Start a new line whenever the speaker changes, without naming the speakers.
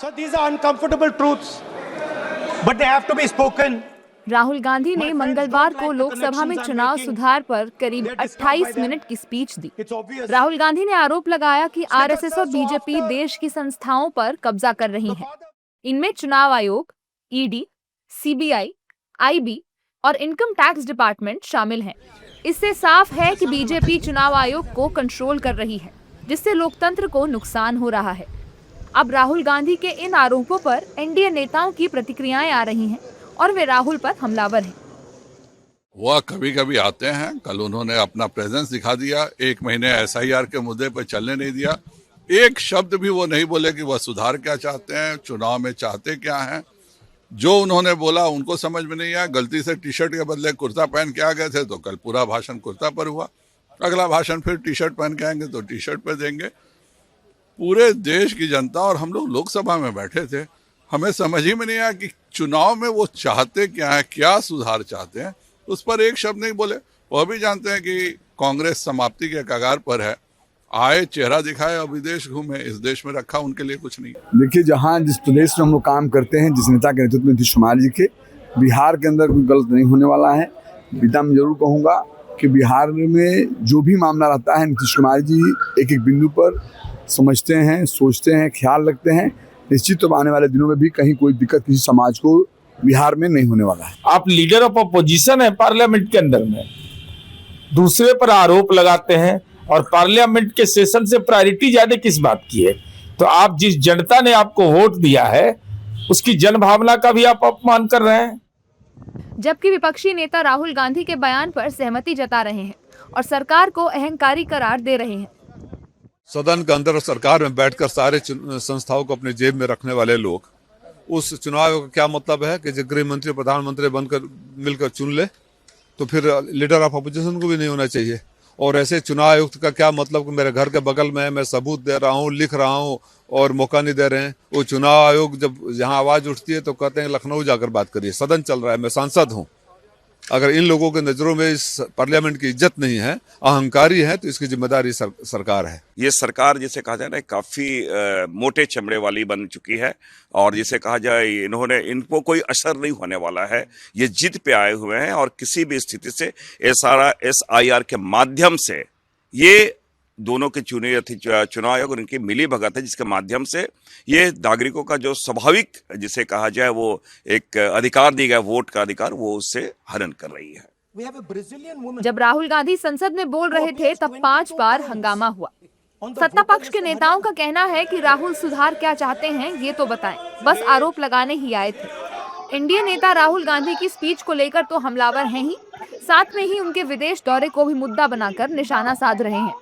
So these are uncomfortable truths, but they have to be spoken.
Rahul Gandhi ने मंगलवार को लोकसभा में चुनाव सुधार पर करीब 28 मिनट की स्पीच दी। राहुल गांधी ने आरोप लगाया कि आरएसएस और बीजेपी देश की संस्थाओं पर कब्जा कर रही है। इनमें चुनाव आयोग, ईडी, सीबीआई, आईबी और इनकम टैक्स डिपार्टमेंट शामिल हैं। इससे साफ है कि बीजेपी चुनाव आयोग को कंट्रोल कर रही है, जिससे लोकतंत्र को नुकसान हो रहा है। अब राहुल गांधी के इन आरोपों पर एनडीए नेताओं की प्रतिक्रियाएं आ रही हैं और वे राहुल पर हमलावर हैं।
वह कभी कभी आते हैं, कल उन्होंने अपना प्रेजेंस दिखा दिया, 1 महीने एसआईआर के मुद्दे पर चलने नहीं दिया। एक शब्द भी वो नहीं बोले कि वह सुधार क्या चाहते हैं, चुनाव में चाहते क्या हैं। जो उन्होंने बोला उनको समझ में नहीं आया। गलती से टी शर्ट के बदले कुर्ता पहन के आ गए थे तो कल पूरा भाषण कुर्ता पर हुआ, अगला भाषण फिर टी शर्ट पहन के आएंगे तो टी शर्ट पर देंगे। पूरे देश की जनता और हम लोग लोकसभा में बैठे थे, हमें समझ ही में नहीं आया कि चुनाव में वो चाहते क्या है, क्या सुधार चाहते हैं। उस पर एक शब्द नहीं बोले। वह भी जानते हैं कि कांग्रेस समाप्ति के कगार पर है। आए, चेहरा दिखाए और विदेश घूमे, इस देश में रखा उनके लिए कुछ नहीं।
देखिए, जहाँ जिस प्रदेश में हम लोग काम करते हैं, जिस नेता के नेतृत्व में नीतीश कुमार जी के, बिहार के अंदर कोई गलत नहीं होने वाला है। पिता मैं जरूर कहूँगा कि बिहार में जो भी मामला रहता है, नीतीश कुमार जी एक एक बिंदु पर समझते हैं, सोचते हैं, ख्याल रखते हैं। निश्चित तो आने वाले दिनों में भी कहीं कोई दिक्कत किसी समाज को बिहार में नहीं होने वाला है।
आप लीडर ऑफ अपोजिशन है पार्लियामेंट के अंदर में, दूसरे पर आरोप लगाते हैं और पार्लियामेंट के सेशन से प्रायोरिटी ज्यादा किस बात की है? तो आप जिस जनता ने आपको वोट दिया है उसकी जनभावना का भी आप अपमान कर रहे हैं।
जबकि विपक्षी नेता राहुल गांधी के बयान पर सहमति जता रहे हैं और सरकार को अहंकारी करार दे रहे हैं।
सदन के अंदर सरकार में बैठकर सारे संस्थाओं को अपने जेब में रखने वाले लोग, उस चुनाव का क्या मतलब है कि जो गृह मंत्री प्रधानमंत्री बनकर मिलकर चुन ले, तो फिर लीडर ऑफ अपोजिशन को भी नहीं होना चाहिए। और ऐसे चुनाव आयुक्त का क्या मतलब कि मेरे घर के बगल में है, मैं सबूत दे रहा हूँ, लिख रहा हूँ और मौका नहीं दे रहे हैं। वो चुनाव आयोग जब जहाँ आवाज उठती है तो कहते हैं लखनऊ जाकर बात करिए, सदन चल रहा है, मैं सांसद हूँ। अगर इन लोगों के नजरों में इस पार्लियामेंट की इज्जत नहीं है, अहंकारी है, तो इसकी जिम्मेदारी सरकार है।
ये सरकार जिसे कहा जाए ना काफी मोटे चमड़े वाली बन चुकी है और जिसे कहा जाए इनको कोई असर नहीं होने वाला है। ये जिद पे आए हुए हैं और किसी भी स्थिति से एसआईआर के माध्यम से ये दोनों के चुनाव आयोग और इनकी मिली भगत है, जिसके माध्यम से ये नागरिकों का जो स्वाभाविक जिसे कहा जाए वो एक अधिकार दिया गया वोट का अधिकार, वो उससे हनन कर रही है।
जब राहुल गांधी संसद में बोल रहे थे तब 5 बार हंगामा हुआ। सत्ता पक्ष के नेताओं का कहना है कि राहुल सुधार क्या चाहते हैं ये तो बताएं, बस आरोप लगाने ही आए थे। एनडीए नेता राहुल गांधी की स्पीच को लेकर तो हमलावर हैं ही, साथ में ही उनके विदेश दौरे को भी मुद्दा बनाकर निशाना साध रहे हैं।